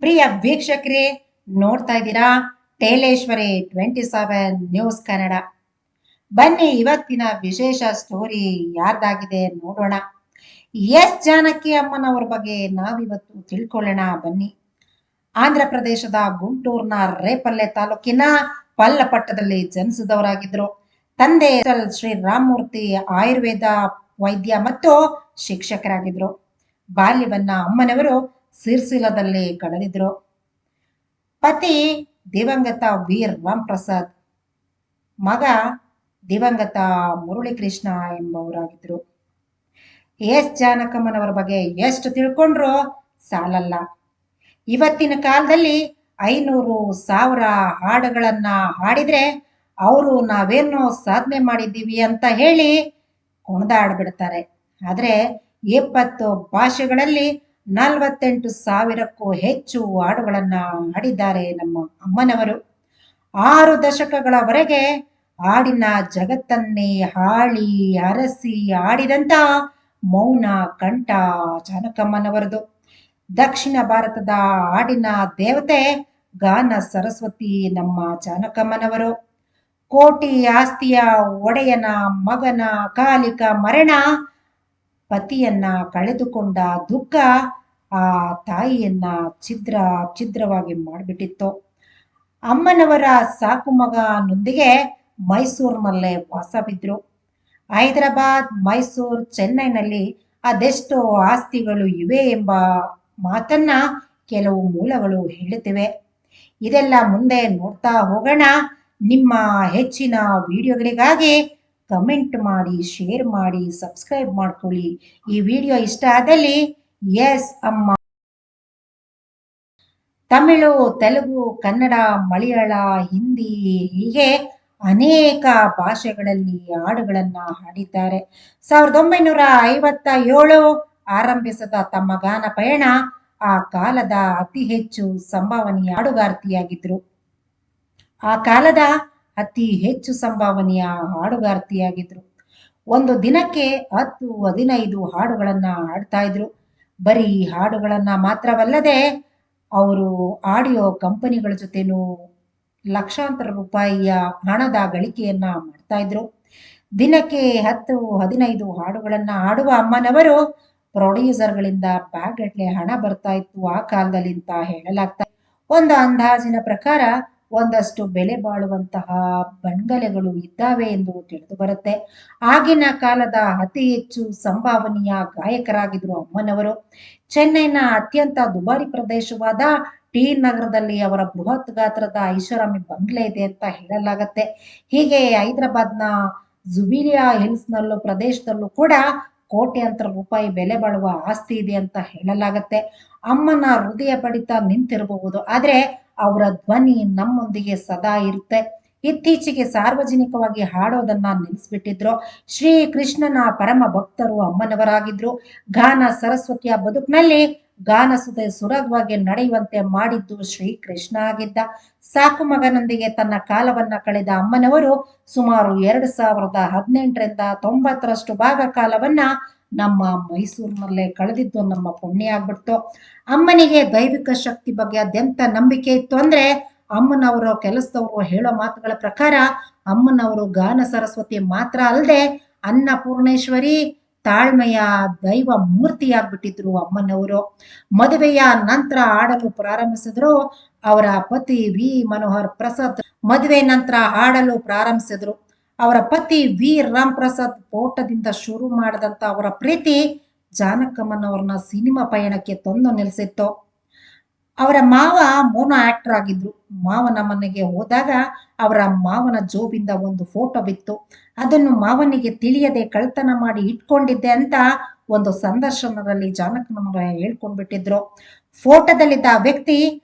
ಪ್ರಿಯ ವೀಕ್ಷಕರೇ, ನೋಡ್ತಾ ಇದ್ದೀರಾ ಟೇಲೇಶ್ವರಿ 27 ನ್ಯೂಸ್ ಕನ್ನಡ. ಬನ್ನಿ ಇವತ್ತಿನ ವಿಶೇಷ ಸ್ಟೋರಿ ಯಾರ್ದಾಗಿದೆ ನೋಡೋಣ. ಎಸ್ ಜಾನಕಿ ಅಮ್ಮನವ್ರ ಬಗ್ಗೆ ನಾವಿವತ್ತು ತಿಳ್ಕೊಳ್ಳೋಣ ಬನ್ನಿ. ಆಂಧ್ರ ಪ್ರದೇಶದ ಗುಂಟೂರ್ನ ರೇಪಲ್ಲೆ ತಾಲೂಕಿನ ಪಲ್ಲಪಟ್ಟದಲ್ಲಿ ಜನಿಸಿದವರಾಗಿದ್ರು. ತಂದೆ ಶ್ರೀ ರಾಮಮೂರ್ತಿ ಆಯುರ್ವೇದ ವೈದ್ಯ ಮತ್ತು ಶಿಕ್ಷಕರಾಗಿದ್ರು. ಬಾಲ್ಯವನ್ನ ಅಮ್ಮನವರು ಸಿರ್ಸಿಲದಲ್ಲಿ ಕಳೆದಿದ್ರು. ಪತಿ ದಿವಂಗತ ವೀರ್ ರಾಮ್ ಪ್ರಸಾದ್, ಮಗ ದಿವಂಗತ ಮುರಳೀಕೃಷ್ಣ ಎಂಬವರಾಗಿದ್ರು. ಎಸ್ ಜಾನಕಮ್ಮನವರ ಬಗ್ಗೆ ಎಷ್ಟು ತಿಳ್ಕೊಂಡ್ರು ಸಾಲಲ್ಲ. ಇವತ್ತಿನ ಕಾಲದಲ್ಲಿ 500,000 ಹಾಡುಗಳನ್ನ ಹಾಡಿದ್ರೆ ಅವರು ನಾವೇನೋ ಸಾಧನೆ ಮಾಡಿದ್ದೀವಿ ಅಂತ ಹೇಳಿ ಕುಣಿದಾಡ್ಬಿಡ್ತಾರೆ. ಆದ್ರೆ 20 ಭಾಷೆಗಳಲ್ಲಿ 48,000ಕ್ಕೂ ಹೆಚ್ಚು ಹಾಡುಗಳನ್ನ ಹಾಡಿದ್ದಾರೆ ನಮ್ಮ ಅಮ್ಮನವರು. 6 ದಶಕಗಳವರೆಗೆ ಹಾಡಿನ ಜಗತ್ತನ್ನೇ ಹಾಳಿ ಹರಸಿ ಹಾಡಿದಂತ ಮೌನ ಕಂಠ ಜಾನಕಮ್ಮನವರದು. ದಕ್ಷಿಣ ಭಾರತದ ಹಾಡಿನ ದೇವತೆ ಗಾನ ಸರಸ್ವತಿ ನಮ್ಮ ಜಾನಕಮ್ಮನವರು. ಕೋಟಿ ಆಸ್ತಿಯ ಒಡೆಯನ ಮಗನ ಕಾಲಿಕ ಮರಣ, ಪತಿಯನ್ನ ಕಳೆದುಕೊಂಡ ದುಃಖ ಆ ತಾಯಿಯನ್ನ ಛಿದ್ರವಾಗಿ ಮಾಡಿಬಿಟ್ಟಿತ್ತು. ಅಮ್ಮನವರ ಸಾಕು ಮಗನೊಂದಿಗೆ ಮೈಸೂರಿನಲ್ಲೇ ವಾಸ ಬಿದ್ರು. ಹೈದರಾಬಾದ್, ಮೈಸೂರು, ಚೆನ್ನೈನಲ್ಲಿ ಅದೆಷ್ಟೋ ಆಸ್ತಿಗಳು ಇವೆ ಎಂಬ ಮಾತನ್ನ ಕೆಲವು ಮೂಲಗಳು ಹೇಳುತ್ತಿವೆ. ಇದೆಲ್ಲ ಮುಂದೆ ನೋಡ್ತಾ ಹೋಗೋಣ. ನಿಮ್ಮ ಹೆಚ್ಚಿನ ವಿಡಿಯೋಗಳಿಗಾಗಿ ಕಮೆಂಟ್ ಮಾಡಿ, ಶೇರ್ ಮಾಡಿ, ಸಬ್ಸ್ಕ್ರೈಬ್ ಮಾಡ್ಕೊಳ್ಳಿ. ಈ ವಿಡಿಯೋ ಇಷ್ಟ ಆದಲ್ಲಿ ಎಸ್ ಅಮ್ಮ ತಮಿಳು, ತೆಲುಗು, ಕನ್ನಡ, ಮಲಯಾಳ, ಹಿಂದಿ ಹೀಗೆ ಅನೇಕ ಭಾಷೆಗಳಲ್ಲಿ ಹಾಡುಗಳನ್ನ ಹಾಡಿದ್ದಾರೆ. 1957 ಆರಂಭಿಸಿದ ತಮ್ಮ ಗಾನ ಪಯಣ ಆ ಕಾಲದ ಅತಿ ಹೆಚ್ಚು ಸಂಭಾವನೆಯ ಹಾಡುಗಾರ್ತಿಯಾಗಿದ್ರು. ಒಂದು ದಿನಕ್ಕೆ 10-15 ಹಾಡುಗಳನ್ನ ಹಾಡ್ತಾ ಇದ್ರು. ಬರೀ ಹಾಡುಗಳನ್ನ ಮಾತ್ರವಲ್ಲದೆ ಅವರು ಆಡಿಯೋ ಕಂಪನಿಗಳ ಜೊತೆನೂ ಲಕ್ಷಾಂತರ ರೂಪಾಯಿಯ ಹಣದ ಗಳಿಕೆಯನ್ನ ಮಾಡ್ತಾ ಇದ್ರು. ದಿನಕ್ಕೆ 10-15 ಹಾಡುಗಳನ್ನ ಹಾಡುವ ಅಮ್ಮನವರು ಪ್ರೊಡ್ಯೂಸರ್ಗಳಿಂದ ಬ್ಯಾಗ್ಗಟ್ಲೆ ಹಣ ಬರ್ತಾ ಇತ್ತು ಆ ಕಾಲದಲ್ಲಿ ಅಂತ ಹೇಳಲಾಗ್ತಾ. ಒಂದು ಅಂದಾಜಿನ ಪ್ರಕಾರ ಒಂದಷ್ಟು ಬೆಲೆ ಬಾಳುವಂತಹ ಬಂಗಲೆಗಳು ಇದ್ದಾವೆ ಎಂದು ತಿಳಿದು ಬರುತ್ತೆ. ಆಗಿನ ಕಾಲದ ಅತಿ ಹೆಚ್ಚು ಸಂಭಾವನೆಯ ಗಾಯಕರಾಗಿದ್ರು ಅಮ್ಮನವರು. ಚೆನ್ನೈನ ಅತ್ಯಂತ ದುಬಾರಿ ಪ್ರದೇಶವಾದ ಟಿ ನಗರದಲ್ಲಿ ಅವರ ಬೃಹತ್ ಗಾತ್ರದ ಐಷಾರಾಮಿ ಬಂಗ್ಲೆ ಇದೆ ಅಂತ ಹೇಳಲಾಗತ್ತೆ. ಹೀಗೆ ಹೈದರಾಬಾದ್ನ ಜುಬಿಲಿಯಾ ಹಿಲ್ಸ್ನಲ್ಲೂ ಪ್ರದೇಶದಲ್ಲೂ ಕೂಡ ಕೋಟ್ಯಾಂತರ ರೂಪಾಯಿ ಬೆಲೆ ಬಾಳುವ ಆಸ್ತಿ ಇದೆ ಅಂತ ಹೇಳಲಾಗತ್ತೆ. ಅಮ್ಮನ ಹೃದಯ ಬಡಿತ ನಿಂತಿರಬಹುದು, ಆದ್ರೆ ಅವರ ಧ್ವನಿ ನಮ್ಮೊಂದಿಗೆ ಸದಾ ಇರುತ್ತೆ. ಇತ್ತೀಚೆಗೆ ಸಾರ್ವಜನಿಕವಾಗಿ ಹಾಡೋದನ್ನ ನಿಲ್ಲಿಸ್ಬಿಟ್ಟಿದ್ರು. ಶ್ರೀ ಕೃಷ್ಣನ ಪರಮ ಭಕ್ತರು ಅಮ್ಮನವರಾಗಿದ್ರು. ಗಾನ ಸರಸ್ವತಿಯ ಬದುಕಿನಲ್ಲಿ ಗಾನ ಸುಲಭವಾಗಿ ನಡೆಯುವಂತೆ ಮಾಡಿದ್ದು ಶ್ರೀ ಕೃಷ್ಣ ಆಗಿದ್ದ. ಸಾಕು ಮಗನೊಂದಿಗೆ ತನ್ನ ಕಾಲವನ್ನ ಕಳೆದ ಅಮ್ಮನವರು ಸುಮಾರು 2018ರಿಂದ 90ರಷ್ಟು ಭಾಗ ಕಾಲವನ್ನ ನಮ್ಮ ಮೈಸೂರಿನಲ್ಲೇ ಕಳೆದಿದ್ದು ನಮ್ಮ ಪುಣ್ಯ ಆಗ್ಬಿಡ್ತು. ಅಮ್ಮನಿಗೆ ದೈವಿಕ ಶಕ್ತಿ ಬಗ್ಗೆ ಅದೆಂತ ನಂಬಿಕೆ ಇತ್ತು ಅಂದ್ರೆ, ಅಮ್ಮನವರು ಕೆಲಸದವರು ಹೇಳೋ ಮಾತುಗಳ ಪ್ರಕಾರ ಅಮ್ಮನವರು ಗಾನ ಸರಸ್ವತಿ ಮಾತ್ರ ಅಲ್ಲದೆ ಅನ್ನಪೂರ್ಣೇಶ್ವರಿ, ತಾಳ್ಮೆಯ ದೈವ ಮೂರ್ತಿಯಾಗ್ಬಿಟ್ಟಿದ್ರು ಅಮ್ಮನವರು. ಮದುವೆಯ ನಂತರ ಹಾಡಲು ಪ್ರಾರಂಭಿಸಿದ್ರು ಅವರ ಪತಿ ವಿ ಮನೋಹರ್ ಪ್ರಸಾದ್. ಮದುವೆ ನಂತರ ಹಾಡಲು ಪ್ರಾರಂಭಿಸಿದ್ರು ಅವರ ಪತಿ ವಿ ರಾಮ್ ಪ್ರಸಾದ್. ತೋಟದಿಂದ ಶುರು ಮಾಡಿದಂತ ಅವರ ಪ್ರೀತಿ ಜಾನಕಮ್ಮನವ್ರನ್ನ ಸಿನಿಮಾ ಪಯಣಕ್ಕೆ ತಂದು ನಿಲ್ಲಿಸಿತ್ತು. ಅವರ ಮಾವ ಮೋನೋ ಆಕ್ಟರ್ ಆಗಿದ್ರು. ಮಾವನ ಮನೆಗೆ ಹೋದಾಗ ಅವರ ಮಾವನ ಜೋಬಿಂದ ಒಂದು ಫೋಟೋ ಬಿತ್ತು. ಅದನ್ನು ಮಾವನಿಗೆ ತಿಳಿಯದೆ ಕಳ್ತನ ಮಾಡಿ ಇಟ್ಕೊಂಡಿದ್ದೆ ಅಂತ ಒಂದು ಸಂದರ್ಶನದಲ್ಲಿ ಜಾನಕಮ್ಮನವರ ಹೇಳ್ಕೊಂಡ್ಬಿಟ್ಟಿದ್ರು. ಫೋಟೋದಲ್ಲಿದ್ದ ವ್ಯಕ್ತಿ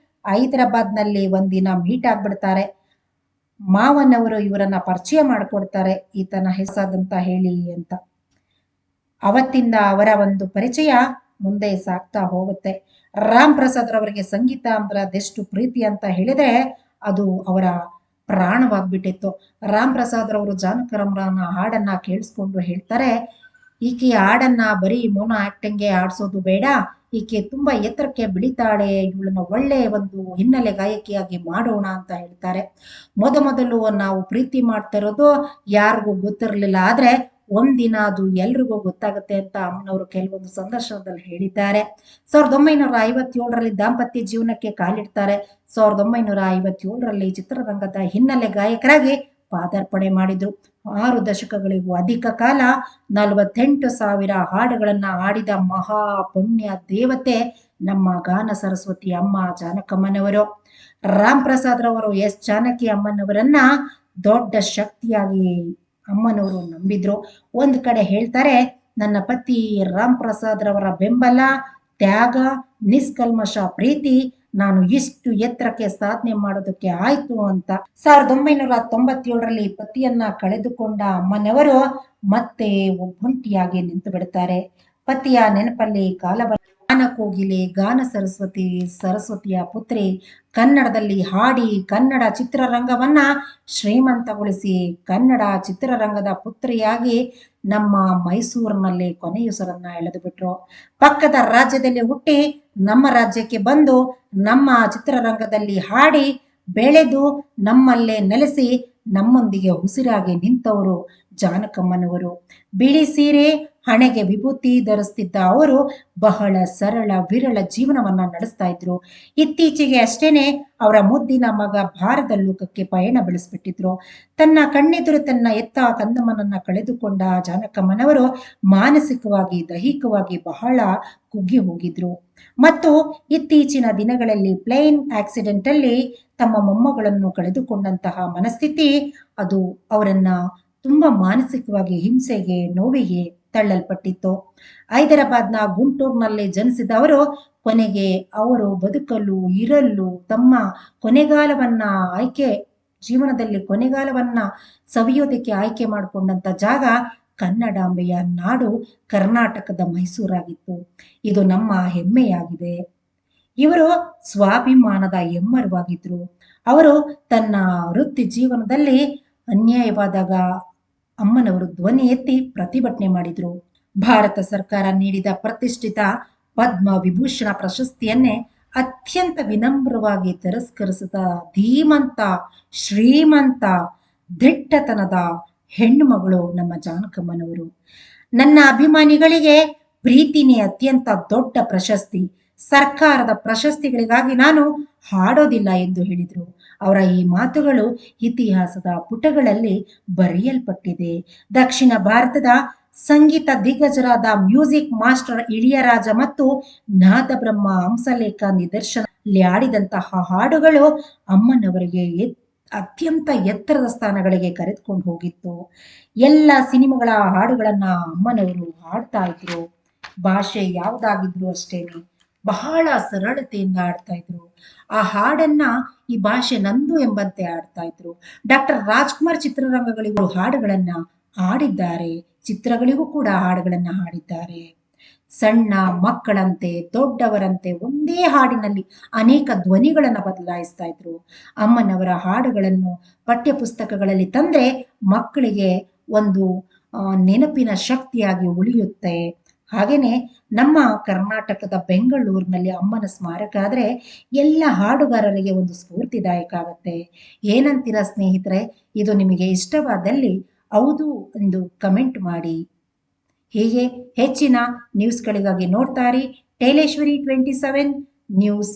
ಹೈದರಾಬಾದ್ನಲ್ಲಿ ಒಂದಿನ ಮೀಟ್ ಆಗ್ಬಿಡ್ತಾರೆ. ಮಾವನವರು ಇವರನ್ನ ಪರಿಚಯ ಮಾಡಿಕೊಡ್ತಾರೆ, ಈತನ ಹೆಸರಾದಂತ ಹೇಳಿ ಅಂತ. ಅವತ್ತಿಂದ ಅವರ ಒಂದು ಪರಿಚಯ ಮುಂದೆ ಸಾಗ್ತಾ ಹೋಗುತ್ತೆ. ರಾಮ್ ಪ್ರಸಾದ್ ರವರಿಗೆ ಸಂಗೀತ ಅಂದ್ರೆ ಅದೆಷ್ಟು ಪ್ರೀತಿ ಅಂತ ಹೇಳಿದ್ರೆ ಅದು ಅವರ ಪ್ರಾಣವಾಗ್ಬಿಟ್ಟಿತ್ತು. ರಾಮ್ ಪ್ರಸಾದ್ ರವರು ಜಾನಕಮ್ಮನ ಹಾಡನ್ನ ಕೇಳಿಸ್ಕೊಂಡು ಹೇಳ್ತಾರೆ, ಈಕೆ ಹಾಡನ್ನ ಬರೀ ಮೋನೋ ಆಕ್ಟಿಂಗ್ಗೆ ಆಡ್ಸೋದು ಬೇಡ, ಈಕೆ ತುಂಬಾ ಎತ್ತರಕ್ಕೆ ಬೆಳಿತಾಳೆ, ಇವಳನ್ನ ಒಳ್ಳೆ ಒಂದು ಹಿನ್ನೆಲೆ ಗಾಯಕಿಯಾಗಿ ಮಾಡೋಣ ಅಂತ ಹೇಳ್ತಾರೆ. ಮೊದಲು ನಾವು ಪ್ರೀತಿ ಮಾಡ್ತಾ ಇರೋದು ಯಾರಿಗೂ ಗೊತ್ತಿರಲಿಲ್ಲ, ಆದ್ರೆ ಒಂದಿನ ಅದು ಎಲ್ರಿಗೂ ಗೊತ್ತಾಗುತ್ತೆ ಅಂತ ಅಮ್ಮನವರು ಕೆಲವೊಂದು ಸಂದರ್ಶನದಲ್ಲಿ ಹೇಳಿದ್ದಾರೆ. 1957ರಲ್ಲಿ ದಾಂಪತ್ಯ ಜೀವನಕ್ಕೆ ಕಾಲಿಡ್ತಾರೆ. 1957ರಲ್ಲಿ ಚಿತ್ರರಂಗದ ಹಿನ್ನೆಲೆ ಗಾಯಕರಾಗಿ ಪಾದಾರ್ಪಣೆ ಮಾಡಿದ್ರು. 6 ದಶಕಗಳಿಗೂ ಅಧಿಕ ಕಾಲ 48,000 ಹಾಡುಗಳನ್ನ ಹಾಡಿದ ಮಹಾ ಪುಣ್ಯ ದೇವತೆ ನಮ್ಮ ಗಾನ ಸರಸ್ವತಿ ಅಮ್ಮ ಜಾನಕಮ್ಮನವರು. ರಾಮ್ ಪ್ರಸಾದ್ ರವರು ಎಸ್ ಜಾನಕಿ ಅಮ್ಮನವರನ್ನ ದೊಡ್ಡ ಶಕ್ತಿಯಾಗಿ ಅಮ್ಮನವರು ನಂಬಿದ್ರು. ಒಂದ್ ಕಡೆ ಹೇಳ್ತಾರೆ, ನನ್ನ ಪತಿ ರಾಮ್ ಪ್ರಸಾದ್ ರವರ ಬೆಂಬಲ, ತ್ಯಾಗ, ನಿಷ್ಕಲ್ಮಶ ಪ್ರೀತಿ ನಾನು ಇಷ್ಟು ಎತ್ತರಕ್ಕೆ ಸಾಧನೆ ಮಾಡೋದಕ್ಕೆ ಆಯ್ತು ಅಂತ. 1997ರಲ್ಲಿ ಪತಿಯನ್ನ ಕಳೆದುಕೊಂಡ ಅಮ್ಮನವರು ಮತ್ತೆ ಒಬ್ಬಂಟಿಯಾಗಿ ನಿಂತು ಬಿಡುತ್ತಾರೆ. ಪತಿಯ ನೆನಪಲ್ಲಿ ಗಾನ ಕೋಗಿಲೆ, ಗಾನ ಸರಸ್ವತಿ, ಸರಸ್ವತಿಯ ಪುತ್ರಿ, ಕನ್ನಡದಲ್ಲಿ ಹಾಡಿ ಕನ್ನಡ ಚಿತ್ರರಂಗವನ್ನ ಶ್ರೀಮಂತಗೊಳಿಸಿ ಕನ್ನಡ ಚಿತ್ರರಂಗದ ಪುತ್ರಿಯಾಗಿ ನಮ್ಮ ಮೈಸೂರಿನಲ್ಲಿ ಕೊನೆಯುಸರನ್ನ ಎಳೆದು ಬಿಟ್ರು. ಪಕ್ಕದ ರಾಜ್ಯದಲ್ಲಿ ಹುಟ್ಟಿ ನಮ್ಮ ರಾಜ್ಯಕ್ಕೆ ಬಂದು ನಮ್ಮ ಚಿತ್ರರಂಗದಲ್ಲಿ ಹಾಡಿ ಬೆಳೆದು ನಮ್ಮಲ್ಲೇ ನೆಲೆಸಿ ನಮ್ಮೊಂದಿಗೆ ಉಸಿರಾಗಿ ನಿಂತವರು ಜಾನಕಮ್ಮನವರು. ಬಿಳಿ ಸೀರೆ, ಹಣೆಗೆ ವಿಭೂತಿ ಧರಿಸ್ತಿದ್ದ ಅವರು ಬಹಳ ಸರಳ ವಿರಳ ಜೀವನವನ್ನ ನಡೆಸ್ತಾ ಇದ್ರು. ಇತ್ತೀಚೆಗೆ ಅಷ್ಟೇನೆ ಅವರ ಮುದ್ದಿನ ಮಗ ಭಾರತ ಲೋಕಕ್ಕೆ ಪಯಣ ಬೆಳೆಸ್ಬಿಟ್ಟಿದ್ರು. ತನ್ನ ಕಣ್ಣೆದುರು ತನ್ನ ಎತ್ತ ಕಂದಮ್ಮನನ್ನ ಕಳೆದುಕೊಂಡ ಜಾನಕಮ್ಮನವರು ಮಾನಸಿಕವಾಗಿ ದೈಹಿಕವಾಗಿ ಬಹಳ ಕುಗ್ಗಿ ಹೋಗಿದ್ರು. ಮತ್ತು ಇತ್ತೀಚಿನ ದಿನಗಳಲ್ಲಿ ಪ್ಲೇನ್ ಆಕ್ಸಿಡೆಂಟ್ ಅಲ್ಲಿ ತಮ್ಮ ಮೊಮ್ಮಗಳನ್ನು ಕಳೆದುಕೊಂಡಂತಹ ಮನಸ್ಥಿತಿ ಅದು ಅವರನ್ನ ತುಂಬಾ ಮಾನಸಿಕವಾಗಿ ಹಿಂಸೆಗೆ, ನೋವಿಗೆ ತಳ್ಳಲ್ಪಟ್ಟಿತ್ತು. ಹೈದರಾಬಾದ್ನ ಗುಂಟೂರಿನಲ್ಲಿ ಜನಿಸಿದ ಅವರು ಕೊನೆಗೆ ಅವರು ಬದುಕಲು ಇರಲು ತಮ್ಮ ಕೊನೆಗಾಲವನ್ನ ಜೀವನದಲ್ಲಿ ಕೊನೆಗಾಲವನ್ನ ಸವಿಯೋದಕ್ಕೆ ಆಯ್ಕೆ ಮಾಡಿಕೊಂಡಂತ ಜಾಗ ಕನ್ನಡಾಂಬೆಯ ನಾಡು ಕರ್ನಾಟಕದ ಮೈಸೂರಾಗಿತ್ತು. ಇದು ನಮ್ಮ ಹೆಮ್ಮೆಯಾಗಿದೆ. ಇವರು ಸ್ವಾಭಿಮಾನದ ಹೆಮ್ಮರವಾಗಿದ್ರು. ಅವರು ತನ್ನ ವೃತ್ತಿ ಜೀವನದಲ್ಲಿ ಅನ್ಯಾಯವಾದಾಗ ಅಮ್ಮನವರು ಧ್ವನಿ ಎತ್ತಿ ಪ್ರತಿಭಟನೆ ಮಾಡಿದ್ರು. ಭಾರತ ಸರ್ಕಾರ ನೀಡಿದ ಪ್ರತಿಷ್ಠಿತ ಪದ್ಮ ವಿಭೂಷಣ ಪ್ರಶಸ್ತಿಯನ್ನೇ ಅತ್ಯಂತ ವಿನಮ್ರವಾಗಿ ತಿರಸ್ಕರಿಸಿದ ಧೀಮಂತ, ಶ್ರೀಮಂತ, ದಿಟ್ಟತನದ ಹೆಣ್ಣು ಮಗಳು ನಮ್ಮ ಜಾನಕಮ್ಮನವರು. ನನ್ನ ಅಭಿಮಾನಿಗಳಿಗೆ ಪ್ರೀತಿನೇ ಅತ್ಯಂತ ದೊಡ್ಡ ಪ್ರಶಸ್ತಿ, ಸರ್ಕಾರದ ಪ್ರಶಸ್ತಿಗಳಿಗಾಗಿ ನಾನು ಹಾಡೋದಿಲ್ಲ ಎಂದು ಹೇಳಿದರು. ಅವರ ಈ ಮಾತುಗಳು ಇತಿಹಾಸದ ಪುಟಗಳಲ್ಲಿ ಬರೆಯಲ್ಪಟ್ಟಿದೆ. ದಕ್ಷಿಣ ಭಾರತದ ಸಂಗೀತ ದಿಗ್ಗಜರಾದ ಮ್ಯೂಸಿಕ್ ಮಾಸ್ಟರ್ ಇಳಿಯರಾಜ ಮತ್ತು ನಾದಬ್ರಹ್ಮ ಹಂಸಲೇಖ ನಿರ್ದೇಶನದಲ್ಲಿ ಆಡಿದಂತಹ ಹಾಡುಗಳು ಅಮ್ಮನವರಿಗೆ ಅತ್ಯಂತ ಎತ್ತರದ ಸ್ಥಾನಗಳಿಗೆ ಕರೆದುಕೊಂಡು ಹೋಗಿತ್ತು. ಎಲ್ಲ ಸಿನಿಮಾಗಳ ಹಾಡುಗಳನ್ನ ಅಮ್ಮನವರು ಹಾಡ್ತಾ ಇದ್ರು. ಭಾಷೆ ಯಾವುದಾಗಿದ್ರು ಅಷ್ಟೇನೆ ಬಹಳ ಸರಳತೆಯಿಂದ ಆಡ್ತಾ ಇದ್ರು. ಆ ಹಾಡನ್ನ ಈ ಭಾಷೆ ನಂದು ಎಂಬಂತೆ ಆಡ್ತಾ ಇದ್ರು. ಡಾಕ್ಟರ್ ರಾಜ್ಕುಮಾರ್ ಚಿತ್ರರಂಗಗಳಿಗೂ ಹಾಡುಗಳನ್ನ ಹಾಡಿದ್ದಾರೆ, ಚಿತ್ರಗಳಿಗೂ ಕೂಡ ಹಾಡುಗಳನ್ನ ಹಾಡಿದ್ದಾರೆ. ಸಣ್ಣ ಮಕ್ಕಳಂತೆ ದೊಡ್ಡವರಂತೆ ಒಂದೇ ಹಾಡಿನಲ್ಲಿ ಅನೇಕ ಧ್ವನಿಗಳನ್ನ ಬದಲಾಯಿಸ್ತಾ ಇದ್ರು. ಅಮ್ಮನವರ ಹಾಡುಗಳನ್ನು ಪಠ್ಯ ಪುಸ್ತಕಗಳಲ್ಲಿ ತಂದ್ರೆ ಮಕ್ಕಳಿಗೆ ಒಂದು ನೆನಪಿನ ಶಕ್ತಿಯಾಗಿ ಉಳಿಯುತ್ತೆ. ಹಾಗೇನೆ ನಮ್ಮ ಕರ್ನಾಟಕದ ಬೆಂಗಳೂರಿನಲ್ಲಿ ಅಮ್ಮನ ಸ್ಮಾರಕ ಆದ್ರೆ ಎಲ್ಲ ಹಾಡುಗಾರರಿಗೆ ಒಂದು ಸ್ಫೂರ್ತಿದಾಯಕ ಆಗತ್ತೆ. ಏನಂತೀರಾ ಸ್ನೇಹಿತರೆ? ಇದು ನಿಮಗೆ ಇಷ್ಟವಾದಲ್ಲಿ ಹೌದು ಎಂದು ಕಮೆಂಟ್ ಮಾಡಿ. ಹೀಗೆ ಹೆಚ್ಚಿನ ನ್ಯೂಸ್ಗಳಿಗಾಗಿ ನೋಡ್ತಾ ಇರಿ ಟೈಲೇಶ್ವರಿ 27 ನ್ಯೂಸ್.